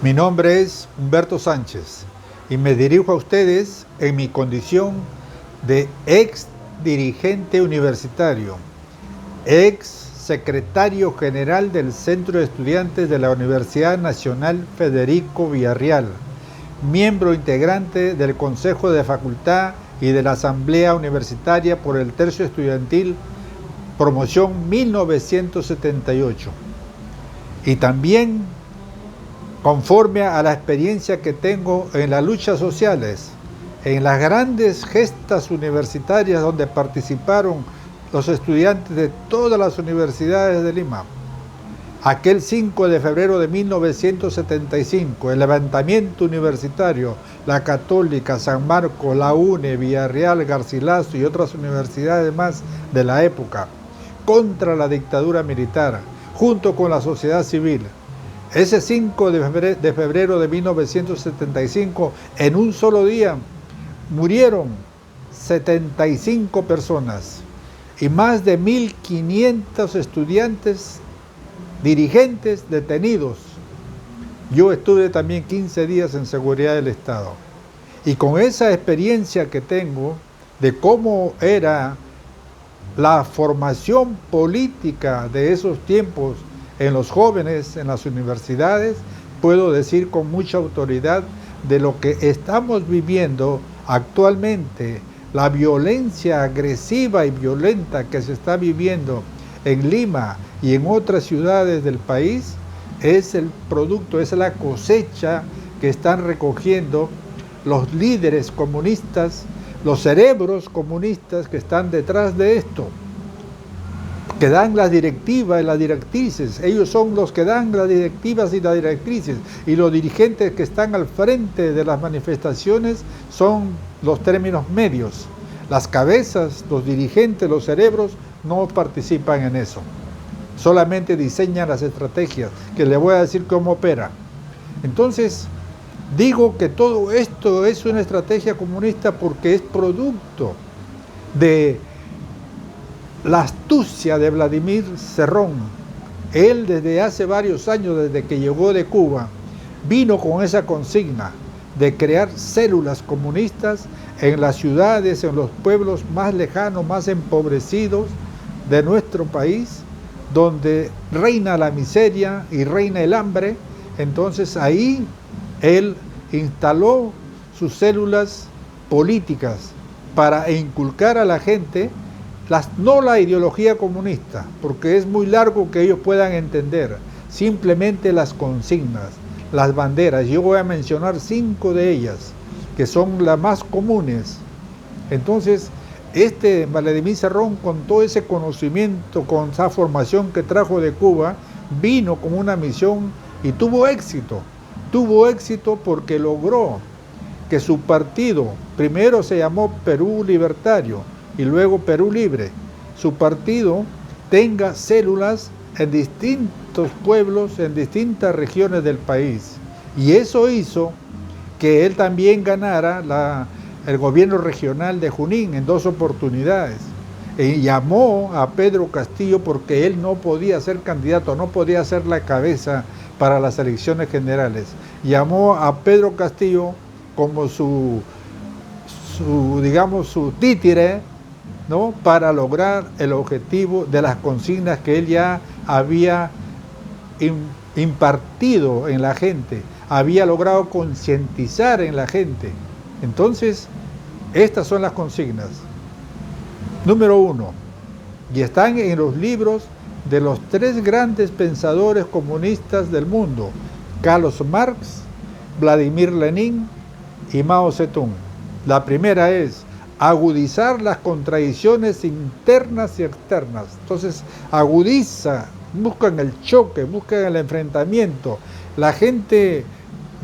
Mi nombre es Humberto Sánchez y me dirijo a ustedes en mi condición de ex dirigente universitario, ex secretario general del Centro de Estudiantes de la Universidad Nacional Federico Villarreal, miembro integrante del Consejo de Facultad y de la Asamblea Universitaria por el Tercio Estudiantil, promoción 1978. Y también, conforme a la experiencia que tengo en las luchas sociales, en las grandes gestas universitarias donde participaron los estudiantes de todas las universidades de Lima. Aquel 5 de febrero de 1975, el levantamiento universitario, la Católica, San Marcos, la UNE, Villarreal, Garcilaso y otras universidades más de la época, contra la dictadura militar, junto con la sociedad civil. Ese 5 de febrero de 1975, en un solo día, murieron 75 personas y más de 1.500 estudiantes, dirigentes detenidos. Yo estuve también 15 días en seguridad del Estado. Y con esa experiencia que tengo de cómo era la formación política de esos tiempos en los jóvenes, en las universidades, puedo decir con mucha autoridad de lo que estamos viviendo actualmente, la violencia agresiva y violenta que se está viviendo en Lima y en otras ciudades del país, es el producto, es la cosecha que están recogiendo los líderes comunistas, los cerebros comunistas que están detrás de esto, que dan las directivas y las directrices. Ellos son los que dan las directivas y las directrices, y los dirigentes que están al frente de las manifestaciones son los términos medios. Las cabezas, los dirigentes, los cerebros no participan en eso. Solamente diseñan las estrategias, que les voy a decir cómo opera. Entonces, digo que todo esto es una estrategia comunista porque es producto de la astucia de Vladimir Cerrón. Él desde hace varios años, desde que llegó de Cuba, vino con esa consigna de crear células comunistas en las ciudades, en los pueblos más lejanos, más empobrecidos de nuestro país, donde reina la miseria y reina el hambre. Entonces ahí él instaló sus células políticas para inculcar a la gente no la ideología comunista, porque es muy largo que ellos puedan entender, simplemente las consignas, las banderas. Yo voy a mencionar 5 de ellas, que son las más comunes. Entonces, Vladimir Cerrón, con todo ese conocimiento, con esa formación que trajo de Cuba, vino con una misión y tuvo éxito. Tuvo éxito porque logró que su partido, primero se llamó Perú Libertario, y luego Perú Libre, su partido tenga células en distintos pueblos, en distintas regiones del país. Y eso hizo que él también ganara el gobierno regional de Junín en 2 oportunidades. Y llamó a Pedro Castillo porque él no podía ser candidato, no podía ser la cabeza para las elecciones generales. Llamó a Pedro Castillo como su títere, ¿no?, para lograr el objetivo de las consignas que él ya había impartido en la gente, había logrado concientizar en la gente. Entonces, estas son las consignas. Número 1, y están en los libros de los 3 grandes pensadores comunistas del mundo, Carlos Marx, Vladimir Lenin y Mao Zedong. La primera es agudizar las contradicciones internas y externas. Entonces, buscan el choque, buscan el enfrentamiento. La gente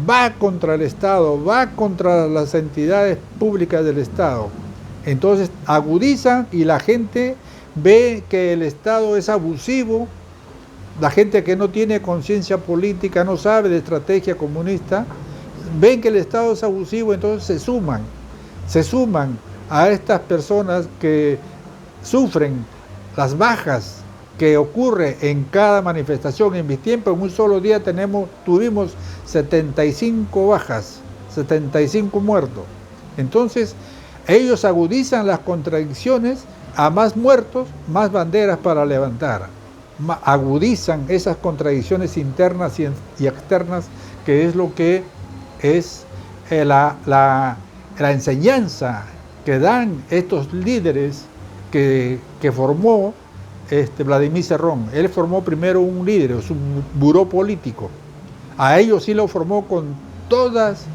va contra el Estado, va contra las entidades públicas del Estado. Entonces, agudizan y la gente ve que el Estado es abusivo. La gente que no tiene conciencia política, no sabe de estrategia comunista, ven que el Estado es abusivo, entonces se suman a estas personas que sufren las bajas que ocurre en cada manifestación. En mi tiempo, en un solo día tuvimos 75 bajas, 75 muertos. Entonces, ellos agudizan las contradicciones, a más muertos, más banderas para levantar. Agudizan esas contradicciones internas y externas, que es lo que es la enseñanza que dan estos líderes que formó Vladimir Cerrón. Él formó primero un líder, su buró político. A ellos sí lo formó con todas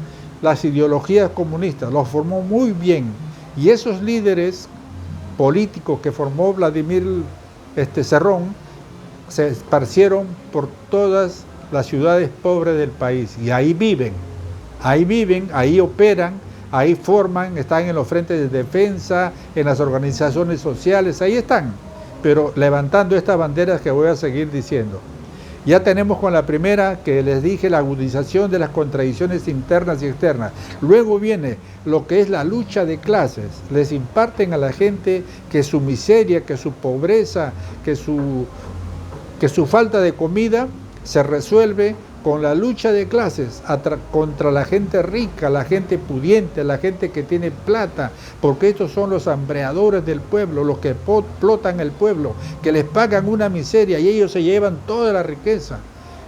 las ideologías comunistas, los formó muy bien. Y esos líderes políticos que formó Vladimir Cerrón se esparcieron por todas las ciudades pobres del país. Y ahí viven, ahí operan, ahí forman, están en los frentes de defensa, en las organizaciones sociales, ahí están, pero levantando estas banderas que voy a seguir diciendo. Ya tenemos con la primera, que les dije, la agudización de las contradicciones internas y externas. Luego viene lo que es la lucha de clases. Les imparten a la gente que su miseria, que su pobreza, que su falta de comida se resuelve con la lucha de clases contra la gente rica, la gente pudiente, la gente que tiene plata, porque estos son los hambreadores del pueblo, los que explotan el pueblo, que les pagan una miseria y ellos se llevan toda la riqueza.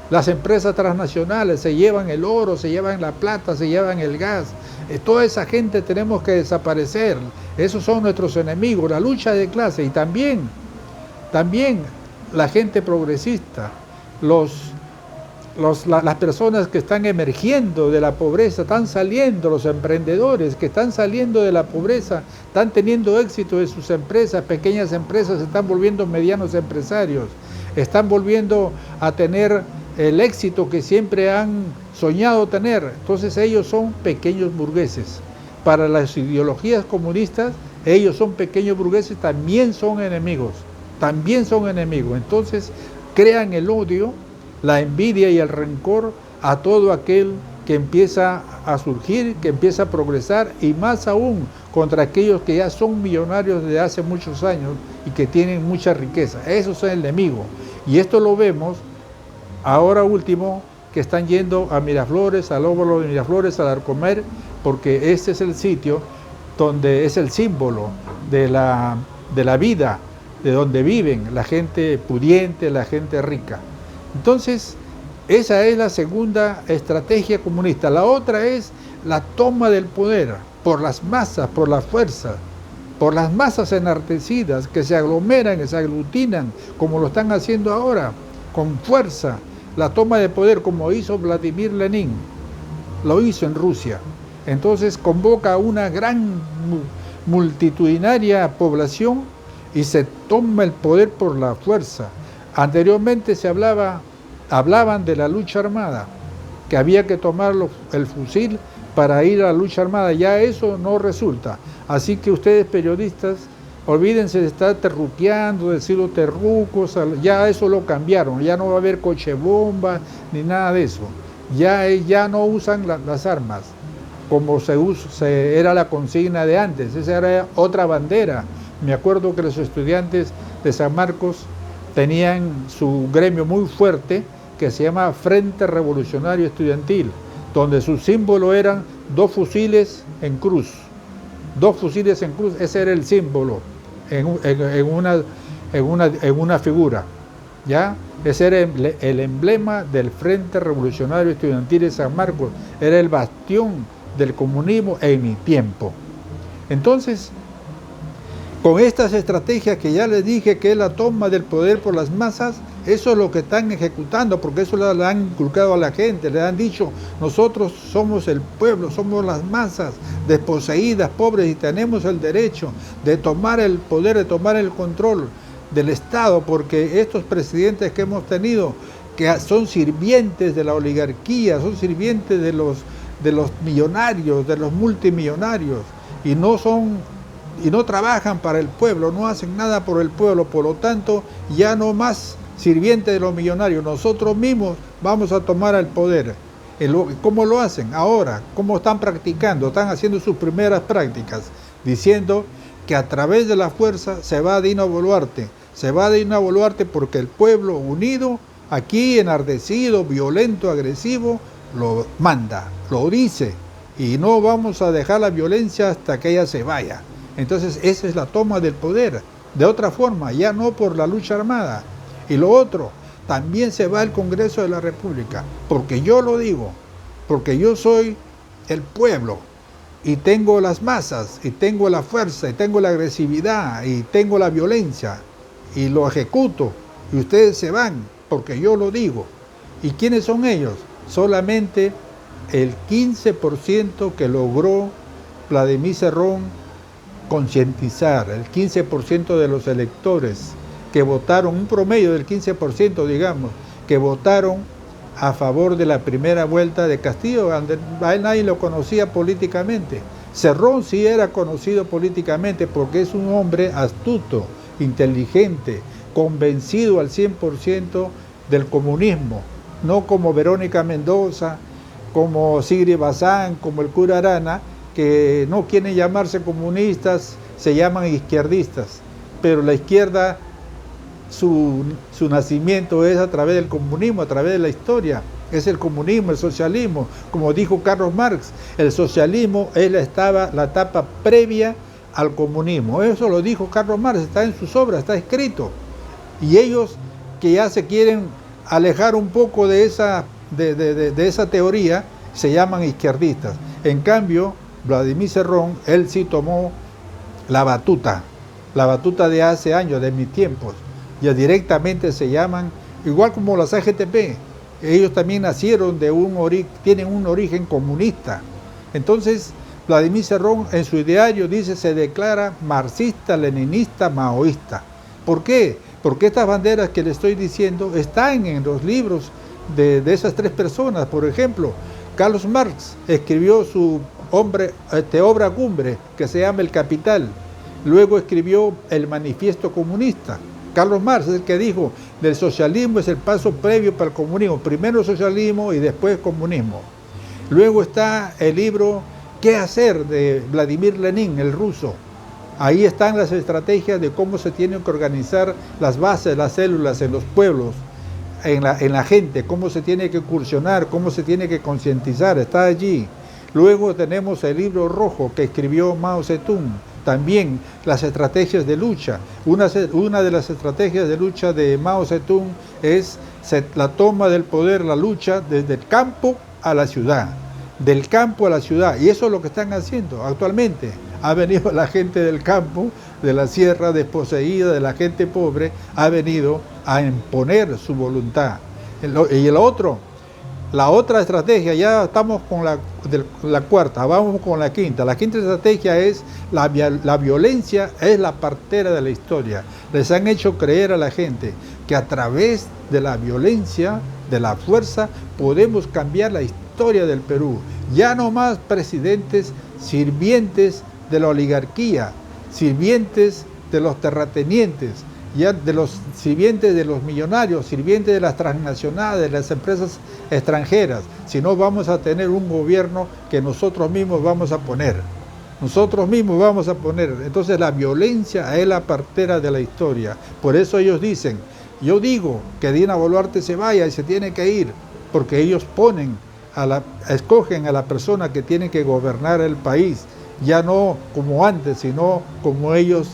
Las empresas transnacionales se llevan el oro, se llevan la plata, se llevan el gas. Toda esa gente tenemos que desaparecer. Esos son nuestros enemigos, la lucha de clase. Y también la gente progresista, las personas que están emergiendo de la pobreza, están saliendo, los emprendedores que están saliendo de la pobreza, están teniendo éxito en sus empresas, pequeñas empresas, se están volviendo medianos empresarios, están volviendo a tener el éxito que siempre han soñado tener. Entonces ellos son pequeños burgueses. Para las ideologías comunistas, ellos son pequeños burgueses, también son enemigos. Entonces crean el odio, la envidia y el rencor a todo aquel que empieza a surgir, que empieza a progresar, y más aún contra aquellos que ya son millonarios desde hace muchos años y que tienen mucha riqueza. Esos son el enemigo. Y esto lo vemos ahora último, que están yendo a Miraflores, al óvalo de Miraflores, al Arcomer, porque este es el sitio donde es el símbolo de la vida, de donde viven la gente pudiente, la gente rica. Entonces, esa es la segunda estrategia comunista. La otra es la toma del poder por las masas, por la fuerza, por las masas enardecidas que se aglomeran, que se aglutinan, como lo están haciendo ahora, con fuerza. La toma de poder, como hizo Vladimir Lenin, lo hizo en Rusia. Entonces convoca a una gran multitudinaria población y se toma el poder por la fuerza. Anteriormente hablaban de la lucha armada, que había que tomar el fusil para ir a la lucha armada. Ya eso no resulta. Así que ustedes, periodistas, olvídense de estar terruqueando, decir los terrucos, ya eso lo cambiaron. Ya no va a haber coche bomba ni nada de eso. Ya no usan las armas como era la consigna de antes. Esa era otra bandera. Me acuerdo que los estudiantes de San Marcos tenían su gremio muy fuerte que se llama Frente Revolucionario Estudiantil, donde su símbolo eran 2 fusiles en cruz. 2 fusiles en cruz, ese era el símbolo en una figura, ¿ya? Ese era el emblema del Frente Revolucionario Estudiantil de San Marcos, era el bastión del comunismo en mi tiempo. Entonces, con estas estrategias que ya les dije, que es la toma del poder por las masas, eso es lo que están ejecutando, porque eso le han inculcado a la gente, le han dicho: nosotros somos el pueblo, somos las masas desposeídas, pobres, y tenemos el derecho de tomar el poder, de tomar el control del Estado, porque estos presidentes que hemos tenido, que son sirvientes de la oligarquía, son sirvientes de los millonarios, de los multimillonarios, y no trabajan para el pueblo, no hacen nada por el pueblo. Por lo tanto, ya no más sirvientes de los millonarios, nosotros mismos vamos a tomar el poder. ¿Cómo lo hacen ahora? ¿Cómo están practicando? Están haciendo sus primeras prácticas, diciendo que a través de la fuerza se va Dino Boluarte, Se va de Dina Boluarte porque el pueblo unido, aquí enardecido, violento, agresivo, lo manda, lo dice. Y no vamos a dejar la violencia hasta que ella se vaya. Entonces esa es la toma del poder. De otra forma, ya no por la lucha armada. Y lo otro, también se va el Congreso de la República. Porque yo lo digo, porque yo soy el pueblo. Y tengo las masas, y tengo la fuerza, y tengo la agresividad, y tengo la violencia. Y lo ejecuto. Y ustedes se van, porque yo lo digo. ¿Y quiénes son ellos? Solamente el 15% que logró Vladimir Cerrón concientizar, el 15% de los electores que votaron, un promedio del 15%, digamos, que votaron a favor de la primera vuelta de Castillo. A él nadie lo conocía políticamente. Cerrón sí era conocido políticamente porque es un hombre astuto, inteligente, convencido al 100% del comunismo, no como Verónica Mendoza, como Sigrid Bazán, como el cura Arana, que no quieren llamarse comunistas, se llaman izquierdistas, pero la izquierda, su nacimiento es a través del comunismo, a través de la historia, es el comunismo, el socialismo, como dijo Carlos Marx, el socialismo es la etapa previa al comunismo, eso lo dijo Carlos Marx, está en sus obras, está escrito, y ellos que ya se quieren alejar un poco de esa teoría, se llaman izquierdistas. En cambio, Vladimir Cerrón, él sí tomó la batuta de hace años, de mis tiempos, ya directamente se llaman, igual como las AGTP, ellos también nacieron tienen un origen comunista. Entonces, Vladimir Cerrón en su ideario dice, se declara marxista, leninista, maoísta. ¿Por qué? Porque estas banderas que le estoy diciendo están en los libros de esas tres personas. Por ejemplo, Carlos Marx escribió su obra cumbre que se llama El Capital. Luego escribió el Manifiesto Comunista. Carlos Marx es el que dijo, del socialismo es el paso previo para el comunismo. Primero socialismo y después comunismo. Luego está el libro ¿Qué hacer? De Vladimir Lenin, el ruso. Ahí están las estrategias de cómo se tienen que organizar las bases, las células en los pueblos, en la gente, cómo se tiene que incursionar, cómo se tiene que concientizar, está allí. Luego tenemos el libro rojo que escribió Mao Zedong, también las estrategias de lucha. Una de las estrategias de lucha de Mao Zedong es la toma del poder, la lucha desde el campo a la ciudad, del campo a la ciudad, y eso es lo que están haciendo actualmente. Ha venido la gente del campo, de la sierra desposeída, de la gente pobre, ha venido a imponer su voluntad. Y la otra estrategia, ya estamos con la cuarta, vamos con la quinta. La quinta estrategia es la violencia es la partera de la historia. Les han hecho creer a la gente que a través de la violencia, de la fuerza, podemos cambiar la historia del Perú. Ya no más presidentes sirvientes de la oligarquía, sirvientes de los terratenientes, ya de los sirvientes de los millonarios, sirvientes de las transnacionales, de las empresas extranjeras, sino vamos a tener un gobierno que nosotros mismos vamos a poner. Nosotros mismos vamos a poner. Entonces la violencia es la partera de la historia. Por eso ellos dicen, yo digo que Dina Boluarte se vaya y se tiene que ir, porque ellos escogen a la persona que tiene que gobernar el país, ya no como antes, sino como ellos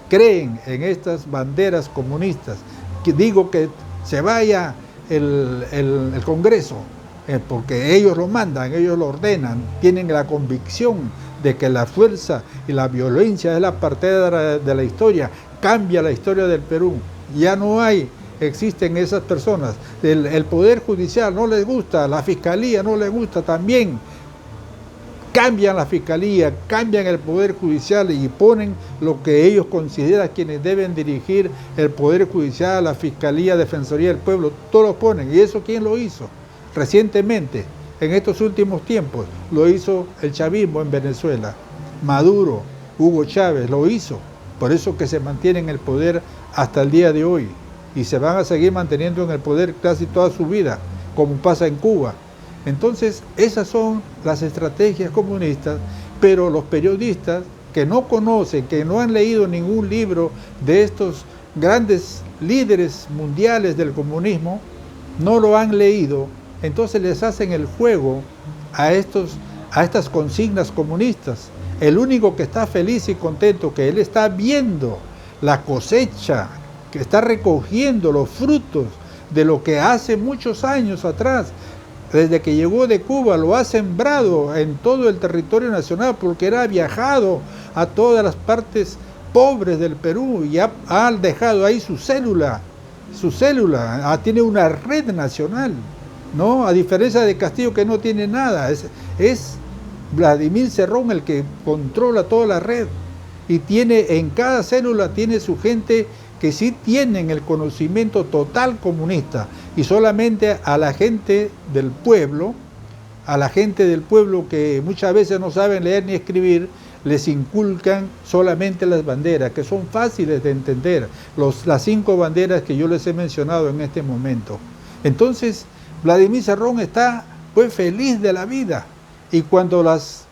creen en estas banderas comunistas. Digo que se vaya el Congreso, porque ellos lo mandan, ellos lo ordenan, tienen la convicción de que la fuerza y la violencia es la partera de la historia, cambia la historia del Perú. Ya no existen esas personas. El Poder Judicial no les gusta, la Fiscalía no les gusta también. Cambian la Fiscalía, cambian el Poder Judicial y ponen lo que ellos consideran quienes deben dirigir el Poder Judicial, la Fiscalía, Defensoría del Pueblo, todos lo ponen. ¿Y eso quién lo hizo? Recientemente, en estos últimos tiempos, lo hizo el chavismo en Venezuela. Maduro, Hugo Chávez, lo hizo. Por eso que se mantiene en el poder hasta el día de hoy. Y se van a seguir manteniendo en el poder casi toda su vida, como pasa en Cuba. Entonces, esas son las estrategias comunistas, pero los periodistas que no conocen, que no han leído ningún libro de estos grandes líderes mundiales del comunismo no lo han leído, entonces les hacen el juego a estas consignas comunistas. El único que está feliz y contento, que él está viendo la cosecha, que está recogiendo los frutos de lo que hace muchos años atrás, desde que llegó de Cuba, lo ha sembrado en todo el territorio nacional, porque él ha viajado a todas las partes pobres del Perú y ha dejado ahí su célula, tiene una red nacional, ¿no? A diferencia de Castillo, que no tiene nada, es Vladimir Cerrón el que controla toda la red, y en cada célula tiene su gente que sí tienen el conocimiento total comunista, y solamente a la gente del pueblo, que muchas veces no saben leer ni escribir, les inculcan solamente las banderas, que son fáciles de entender, las 5 banderas que yo les he mencionado en este momento. Entonces, Vladimir Cerrón está pues feliz de la vida, y cuando las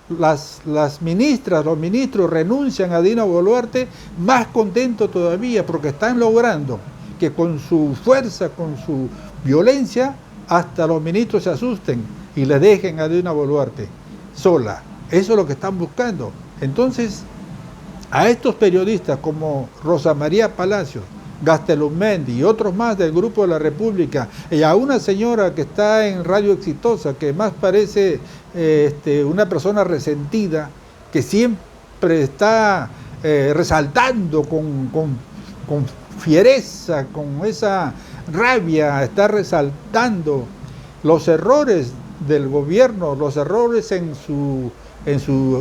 ministras, los ministros renuncian a Dina Boluarte, más contento todavía, porque están logrando que con su fuerza, con su violencia, hasta los ministros se asusten y le dejen a Dina Boluarte sola. Eso es lo que están buscando. Entonces, a estos periodistas como Rosa María Palacios, Gastelummendi y otros más del Grupo de la República, y a una señora que está en Radio Exitosa, que más parece una persona resentida, que siempre está resaltando con fiereza, con esa rabia, está resaltando los errores del gobierno, los errores en su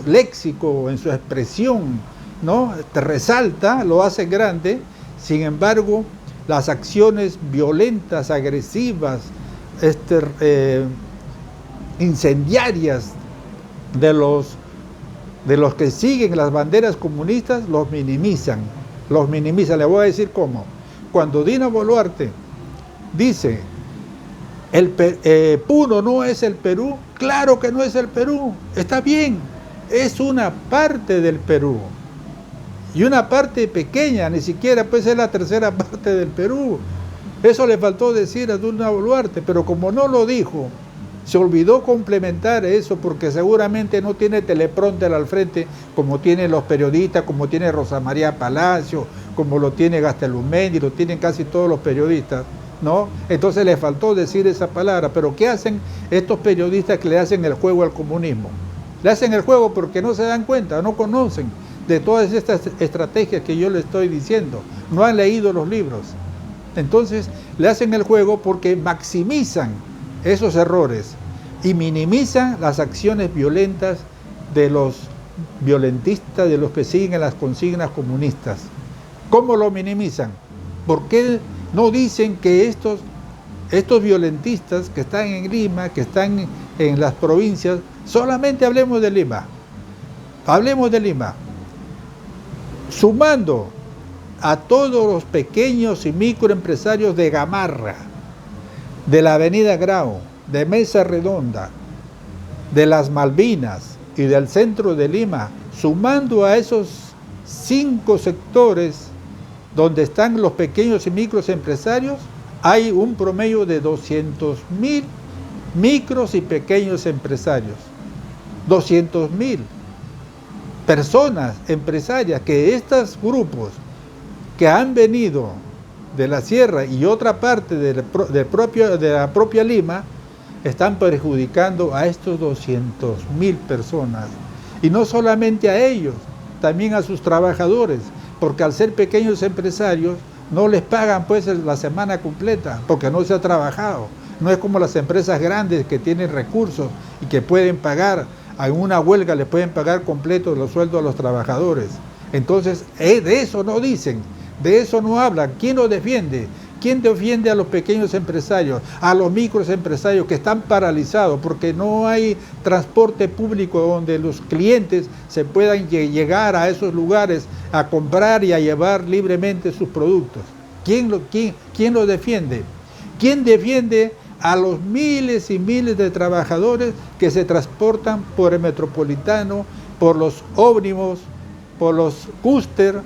léxico, en su expresión, ¿no? Te resalta, lo hace grande. Sin embargo, las acciones violentas, agresivas, incendiarias de los que siguen las banderas comunistas, los minimizan. Le voy a decir cómo. Cuando Dina Boluarte dice, Puno no es el Perú, claro que no es el Perú, está bien, es una parte del Perú. Y una parte pequeña, ni siquiera pues es la tercera parte del Perú. Eso le faltó decir a Dina Boluarte, pero como no lo dijo, se olvidó complementar eso, porque seguramente no tiene teleprompter al frente como tienen los periodistas, como tiene Rosa María Palacio, como lo tiene Gastelummendi, lo tienen casi todos los periodistas, ¿no? Entonces le faltó decir esa palabra. Pero ¿qué hacen estos periodistas que le hacen el juego al comunismo? Le hacen el juego porque no se dan cuenta, no conocen de todas estas estrategias que yo le estoy diciendo, no han leído los libros. Entonces le hacen el juego porque maximizan esos errores y minimizan las acciones violentas de los violentistas, de los que siguen las consignas comunistas. ¿Cómo lo minimizan? ¿Por qué no dicen que estos violentistas que están en Lima, que están en las provincias, solamente hablemos de Lima, sumando a todos los pequeños y microempresarios de Gamarra, de la Avenida Grau, de Mesa Redonda, de las Malvinas y del centro de Lima, sumando a esos 5 sectores donde están los pequeños y microempresarios, hay un promedio de 200.000 micros y pequeños empresarios. 200.000 personas empresarias, que estos grupos que han venido de la sierra y otra parte de la propia Lima, están perjudicando a estos 200.000 personas. Y no solamente a ellos, también a sus trabajadores, porque al ser pequeños empresarios no les pagan pues la semana completa, porque no se ha trabajado. No es como las empresas grandes que tienen recursos y que pueden pagar, en una huelga les pueden pagar completos los sueldos a los trabajadores. Entonces, de eso no dicen, de eso no hablan. ¿Quién lo defiende? ¿Quién defiende a los pequeños empresarios, a los microempresarios que están paralizados porque no hay transporte público donde los clientes se puedan llegar a esos lugares a comprar y a llevar libremente sus productos? ¿Quién lo defiende? ¿Quién defiende a los miles y miles de trabajadores que se transportan por el metropolitano, por los ómnibus, por los cúster,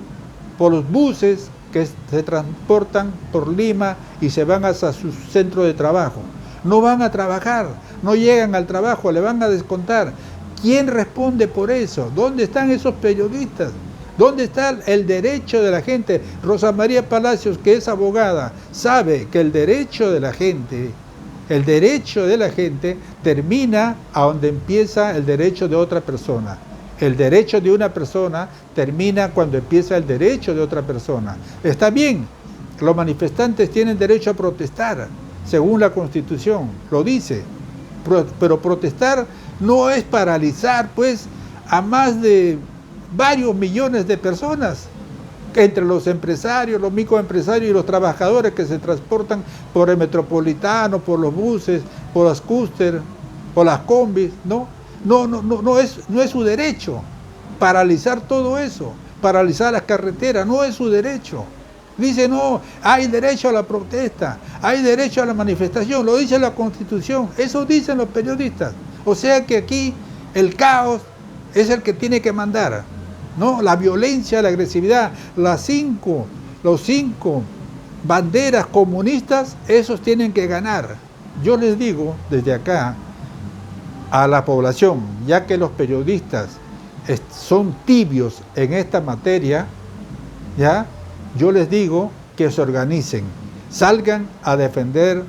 por los buses, que se transportan por Lima y se van hasta su centro de trabajo. No van a trabajar, no llegan al trabajo, le van a descontar. ¿Quién responde por eso? ¿Dónde están esos periodistas? ¿Dónde está el derecho de la gente? Rosa María Palacios, que es abogada, sabe que el derecho de la gente termina a donde empieza el derecho de otra persona. El derecho de una persona termina cuando empieza el derecho de otra persona. Está bien, los manifestantes tienen derecho a protestar, según la Constitución, lo dice. Pero protestar no es paralizar, pues, a más de varios millones de personas, entre los empresarios, los microempresarios y los trabajadores que se transportan por el metropolitano, por los buses, por las cúster, por las combis, no es su derecho paralizar todo eso, paralizar las carreteras, no es su derecho. Dice, no, hay derecho a la protesta, hay derecho a la manifestación, lo dice la Constitución, eso dicen los periodistas. O sea que aquí el caos es el que tiene que mandar, ¿no? La violencia, la agresividad, los cinco banderas comunistas, esos tienen que ganar. Yo les digo desde acá a la población, ya que los periodistas son tibios en esta materia, ¿ya? Yo les digo que se organicen, salgan a defender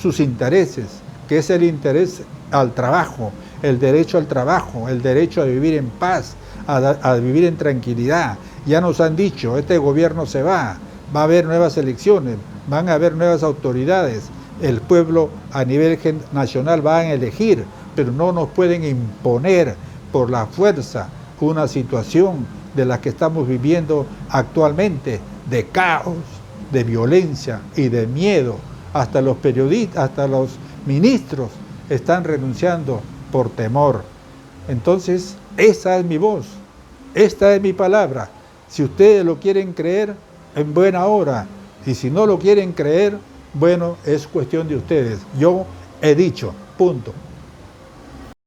sus intereses, que es el interés al trabajo, el derecho al trabajo, el derecho a vivir en paz, a vivir en tranquilidad. Ya nos han dicho, este gobierno se va a haber nuevas elecciones, van a haber nuevas autoridades, el pueblo a nivel nacional va a elegir, pero no nos pueden imponer por la fuerza una situación de la que estamos viviendo actualmente, de caos, de violencia y de miedo. Hasta los periodistas, hasta los ministros están renunciando por temor. Entonces, esa es mi voz, esta es mi palabra. Si ustedes lo quieren creer, en buena hora. Y si no lo quieren creer, bueno, es cuestión de ustedes. Yo he dicho, punto.